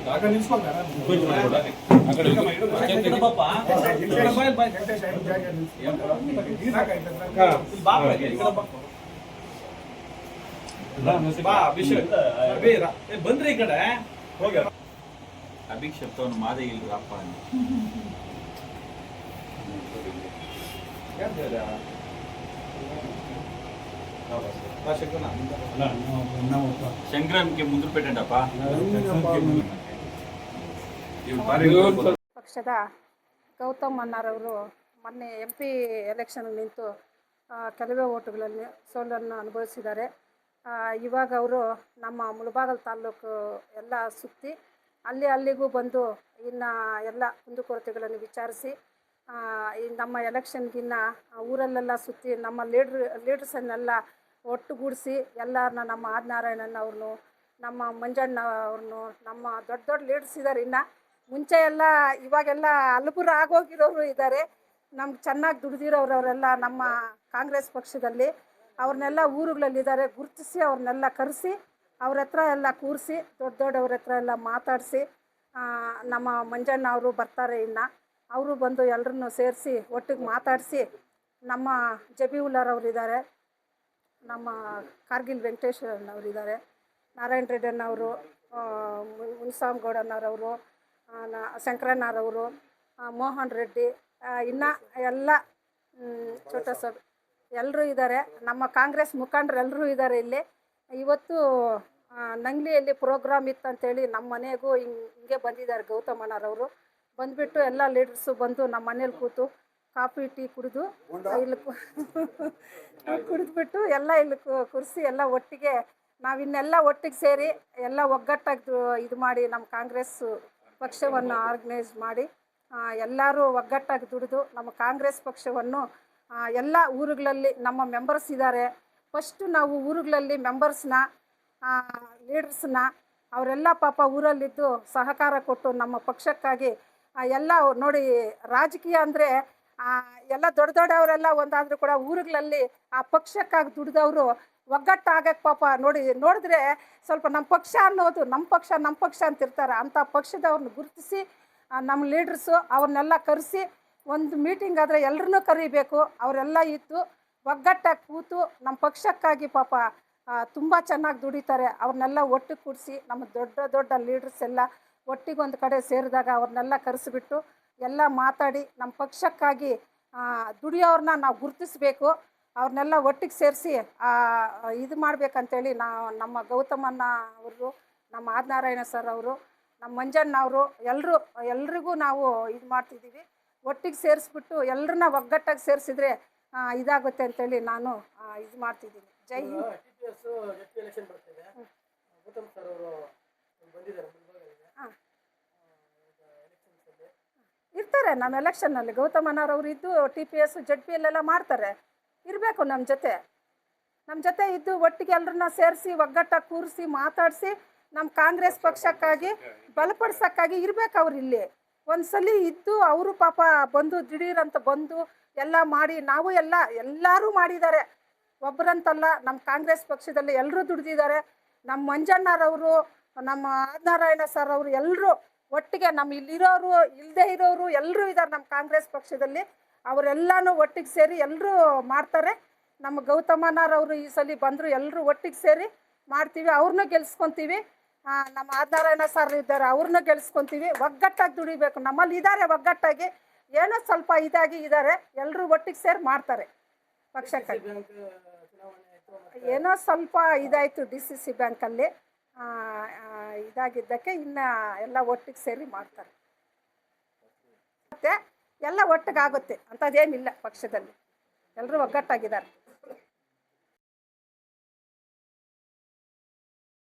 అక్కడ నిల్చుకోండి ಬಂದ್ರಿ ಈ ಕಡೆ ಹೋಗಿ ಅಭಿಕ್ಷೇಪ್ತವನು ಮಾದೇ ಇಲ್ಲಿ ಅಪ್ಪ ಶಂಕರನ್ಗೆ ಮುಂದೆ ಪೇಟೆಂಟಪ್ಪ ಪಕ್ಷದ ಗೌತಮ್ ಅಣ್ಣಾರವರು ಮೊನ್ನೆ MP ಎಲೆಕ್ಷನ್ ನಿಂತು ಕೆಲವೇ ಓಟುಗಳಲ್ಲಿ ಸೋಲನ್ನು ಅನುಭವಿಸಿದ್ದಾರೆ. ಇವಾಗ ಅವರು ನಮ್ಮ ಮುಳಬಾಗಿಲು ತಾಲೂಕು ಎಲ್ಲ ಸುತ್ತಿ ಅಲ್ಲಿಗೂ ಬಂದು ಇನ್ನು ಎಲ್ಲ ಕುಂದುಕೊರತೆಗಳನ್ನು ವಿಚಾರಿಸಿ ನಮ್ಮ ಎಲೆಕ್ಷನ್ಗಿನ್ನ ಊರಲ್ಲೆಲ್ಲ ಸುತ್ತಿ ನಮ್ಮ ಲೀಡರ್ಸನ್ನೆಲ್ಲ ಒಟ್ಟುಗೂಡಿಸಿ ಎಲ್ಲರನ್ನ ನಮ್ಮ ಆದಿನಾರಾಯಣನ್ ಅವ್ರನ್ನು ನಮ್ಮ ಮಂಜಣ್ಣ ಅವ್ರನ್ನು ನಮ್ಮ ದೊಡ್ಡ ಲೀಡರ್ಸ್ ಇದ್ದಾರೆ. ಇನ್ನು ಮುಂಚೆ ಎಲ್ಲ ಇವಾಗೆಲ್ಲ ಹಲಬರು ಆಗೋಗಿರೋರು ಇದ್ದಾರೆ. ನಮ್ಗೆ ಚೆನ್ನಾಗಿ ದುಡಿದಿರೋರು ಅವರೆಲ್ಲ ನಮ್ಮ ಕಾಂಗ್ರೆಸ್ ಪಕ್ಷದಲ್ಲಿ ಅವ್ರನ್ನೆಲ್ಲ ಊರುಗಳಲ್ಲಿದ್ದಾರೆ. ಗುರುತಿಸಿ ಅವ್ರನ್ನೆಲ್ಲ ಕರೆಸಿ ಅವ್ರ ಹತ್ರ ಎಲ್ಲ ಕೂರಿಸಿ ದೊಡ್ಡವ್ರ ಹತ್ರ ಎಲ್ಲ ಮಾತಾಡಿಸಿ ನಮ್ಮ ಮಂಜಣ್ಣ ಅವರು ಬರ್ತಾರೆ. ಇನ್ನು ಅವರು ಬಂದು ಎಲ್ಲರನ್ನೂ ಸೇರಿಸಿ ಒಟ್ಟಿಗೆ ಮಾತಾಡಿಸಿ ನಮ್ಮ ಜಬೀವುಲ್ಲಾರ್ ಅವರಿದ್ದಾರೆ, ನಮ್ಮ ಕಾರ್ಗಿಲ್ ವೆಂಕಟೇಶ್ವರನವರಿದ್ದಾರೆ, ನಾರಾಯಣ ರೆಡ್ಡಣ್ಣವರು, ಮುನಿಸ್ವಾಮಿಗೌಡಣ್ಣರವರು, ಶಂಕರಣ್ಣರವರು, ಮೋಹನ್ ರೆಡ್ಡಿ, ಇನ್ನು ಎಲ್ಲ ಛೋಟ ಸಬ್ ಎಲ್ಲರೂ ಇದ್ದಾರೆ. ನಮ್ಮ ಕಾಂಗ್ರೆಸ್ ಮುಖಂಡರು ಎಲ್ಲರೂ ಇದ್ದಾರೆ. ಇಲ್ಲಿ ಇವತ್ತು ನಂಗ್ಲಿಯಲ್ಲಿ ಪ್ರೋಗ್ರಾಮ್ ಇತ್ತಂತೇಳಿ ನಮ್ಮ ಮನೆಗೂ ಹಿಂಗೆ ಬಂದಿದ್ದಾರೆ. ಗೌತಮ್ ಅಣ್ಣಾರವರು ಬಂದುಬಿಟ್ಟು ಎಲ್ಲ ಲೀಡರ್ಸು ಬಂದು ನಮ್ಮ ಮನೇಲಿ ಕೂತು ಕಾಫಿ ಟೀ ಕುಡಿದು ಇಲ್ಲಿ ಕುಡಿದ್ಬಿಟ್ಟು ಎಲ್ಲ ಇಲ್ಲಿ ಕುರ್ಸಿ ಎಲ್ಲ ಒಟ್ಟಿಗೆ ನಾವಿನ್ನೆಲ್ಲ ಒಟ್ಟಿಗೆ ಸೇರಿ ಎಲ್ಲ ಒಗ್ಗಟ್ಟಾಗಿ ಇದು ಮಾಡಿ ನಮ್ಮ ಕಾಂಗ್ರೆಸ್ ಪಕ್ಷವನ್ನು ಆರ್ಗನೈಸ್ ಮಾಡಿ ಎಲ್ಲರೂ ಒಗ್ಗಟ್ಟಾಗಿ ದುಡಿದು ನಮ್ಮ ಕಾಂಗ್ರೆಸ್ ಪಕ್ಷವನ್ನು ಎಲ್ಲ ಊರುಗಳಲ್ಲಿ ನಮ್ಮ ಮೆಂಬರ್ಸ್ ಇದ್ದಾರೆ. ಫಸ್ಟು ನಾವು ಊರುಗಳಲ್ಲಿ ಮೆಂಬರ್ಸ್ನ ಲೀಡರ್ಸ್ನ ಅವರೆಲ್ಲ ಪಾಪ ಊರಲ್ಲಿದ್ದು ಸಹಕಾರ ಕೊಟ್ಟು ನಮ್ಮ ಪಕ್ಷಕ್ಕಾಗಿ ಎಲ್ಲ ನೋಡಿ, ರಾಜಕೀಯ ಅಂದರೆ ಎಲ್ಲ ದೊಡ್ಡವರೆಲ್ಲ ಒಂದಾದರೂ ಕೂಡ ಊರುಗಳಲ್ಲಿ ಆ ಪಕ್ಷಕ್ಕಾಗಿ ದುಡಿದವರು ಒಗ್ಗಟ್ಟಾಗಕ್ಕೆ ಪಾಪ ನೋಡಿದ್ರೆ ಸ್ವಲ್ಪ ನಮ್ಮ ಪಕ್ಷ ಅನ್ನೋದು ನಮ್ಮ ಪಕ್ಷ ಅಂತಿರ್ತಾರೆ. ಅಂಥ ಪಕ್ಷದವ್ರನ್ನ ಗುರುತಿಸಿ ನಮ್ಮ ಲೀಡರ್ಸು ಅವ್ರನ್ನೆಲ್ಲ ಕರೆಸಿ ಒಂದು ಮೀಟಿಂಗ್ ಆದರೆ ಎಲ್ಲರನ್ನೂ ಕರಿಬೇಕು. ಅವರೆಲ್ಲ ಇದ್ದು ಒಗ್ಗಟ್ಟಾಗಿ ಕೂತು ನಮ್ಮ ಪಕ್ಷಕ್ಕಾಗಿ ಪಾಪ ತುಂಬ ಚೆನ್ನಾಗಿ ದುಡಿತಾರೆ. ಅವ್ರನ್ನೆಲ್ಲ ಒಟ್ಟಿಗೆ ಕೂಡಿಸಿ ನಮ್ಮ ದೊಡ್ಡ ಲೀಡರ್ಸ್ ಎಲ್ಲ ಒಟ್ಟಿಗೆ ಒಂದು ಕಡೆ ಸೇರಿದಾಗ ಅವ್ರನ್ನೆಲ್ಲ ಕರೆಸಿಬಿಟ್ಟು ಎಲ್ಲ ಮಾತಾಡಿ ನಮ್ಮ ಪಕ್ಷಕ್ಕಾಗಿ ದುಡಿಯೋರನ್ನ ನಾವು ಗುರುತಿಸ್ಬೇಕು. ಅವ್ರನ್ನೆಲ್ಲ ಒಟ್ಟಿಗೆ ಸೇರಿಸಿ ಇದು ಮಾಡಬೇಕಂತೇಳಿ ನಮ್ಮ ಗೌತಮಣ್ಣ ಅವರು, ನಮ್ಮ ಆದಿನಾರಾಯಣ ಸರ್ ಅವರು, ನಮ್ಮ ಮಂಜಣ್ಣ ಅವರು ಎಲ್ರಿಗೂ ನಾವು ಇದು ಮಾಡ್ತಿದ್ದೀವಿ. ಒಟ್ಟಿಗೆ ಸೇರಿಸ್ಬಿಟ್ಟು ಎಲ್ಲರನ್ನ ಒಗ್ಗಟ್ಟಾಗಿ ಸೇರಿಸಿದ್ರೆ ಇದಾಗುತ್ತೆ ಅಂತೇಳಿ ನಾನು ಇದು ಮಾಡ್ತಿದ್ದೀನಿ. ಜೈ ಹಿಂದ್. ಇರ್ತಾರೆ ನಮ್ಮ ಎಲೆಕ್ಷನ್ನಲ್ಲಿ. ಗೌತಮ್ ಅಣ್ಣಾರವರು ಇದ್ದು TPS ZPL ಎಲ್ಲ ಮಾಡ್ತಾರೆ. ಇರಬೇಕು ನಮ್ಮ ಜೊತೆ ಇದ್ದು ಒಟ್ಟಿಗೆ ಎಲ್ಲರನ್ನ ಸೇರಿಸಿ ಒಗ್ಗಟ್ಟಾಗಿ ಕೂರಿಸಿ ಮಾತಾಡಿಸಿ ನಮ್ಮ ಕಾಂಗ್ರೆಸ್ ಪಕ್ಷಕ್ಕಾಗಿ ಬಲಪಡಿಸೋಕ್ಕಾಗಿ ಇರಬೇಕು. ಅವ್ರು ಇಲ್ಲಿ ಒಂದ್ಸಲಿ ಇದ್ದು ಅವರು ಪಾಪ ಬಂದು ದಿಢೀರಂತ ಬಂದು ಎಲ್ಲ ಮಾಡಿ ನಾವು ಎಲ್ಲರೂ ಮಾಡಿದ್ದಾರೆ. ಒಬ್ಬರಂತಲ್ಲ, ನಮ್ಮ ಕಾಂಗ್ರೆಸ್ ಪಕ್ಷದಲ್ಲಿ ಎಲ್ಲರೂ ದುಡಿದಿದ್ದಾರೆ. ನಮ್ಮ ಮಂಜಣ್ಣರವರು, ನಮ್ಮ ಆದಿನಾರಾಯಣ ಸರ್ ಅವರು ಎಲ್ಲರೂ ಒಟ್ಟಿಗೆ ನಮ್ಮ ಇಲ್ಲಿರೋರು ಇಲ್ಲದೇ ಇರೋರು ಎಲ್ಲರೂ ಇದ್ದಾರೆ ನಮ್ಮ ಕಾಂಗ್ರೆಸ್ ಪಕ್ಷದಲ್ಲಿ. ಅವರೆಲ್ಲನೂ ಒಟ್ಟಿಗೆ ಸೇರಿ ಎಲ್ಲರೂ ಮಾಡ್ತಾರೆ. ನಮ್ಮ ಗೌತಮಣ್ಣರವರು ಈ ಸಲ ಬಂದರು, ಎಲ್ಲರೂ ಒಟ್ಟಿಗೆ ಸೇರಿ ಮಾಡ್ತೀವಿ. ಅವ್ರನ್ನೂ ಗೆಲ್ಸ್ಕೊತೀವಿ. ನಮ್ಮ ಆದಿನಾರಾಯಣ ಸರ್ ಇದ್ದಾರೆ, ಅವ್ರನ್ನೂ ಗೆಲ್ಸ್ಕೊತೀವಿ. ಒಗ್ಗಟ್ಟಾಗಿ ದುಡಿಬೇಕು. ನಮ್ಮಲ್ಲಿ ಇದ್ದಾರೆ ಒಗ್ಗಟ್ಟಾಗಿ, ಏನೋ ಸ್ವಲ್ಪ ಇದ್ದಾರೆ. ಎಲ್ಲರೂ ಒಟ್ಟಿಗೆ ಸೇರಿ ಮಾಡ್ತಾರೆ ಪಕ್ಷಕ್ಕಾಗಿ. ಏನೋ ಸ್ವಲ್ಪ ಇದಾಯಿತು DCC ಬ್ಯಾಂಕಲ್ಲಿ ಇದಾಗಿದ್ದಕ್ಕೆ ಇನ್ನು ಎಲ್ಲ ಒಟ್ಟಿಗೆ ಸೇರಿ ಮಾಡ್ತಾರೆ. ಮತ್ತು ಎಲ್ಲ ಒಟ್ಟಿಗಾಗುತ್ತೆ ಅಂಥದ್ದೇನಿಲ್ಲ. ಪಕ್ಷದಲ್ಲಿ ಎಲ್ಲರೂ ಒಗ್ಗಟ್ಟಾಗಿದ್ದಾರೆ.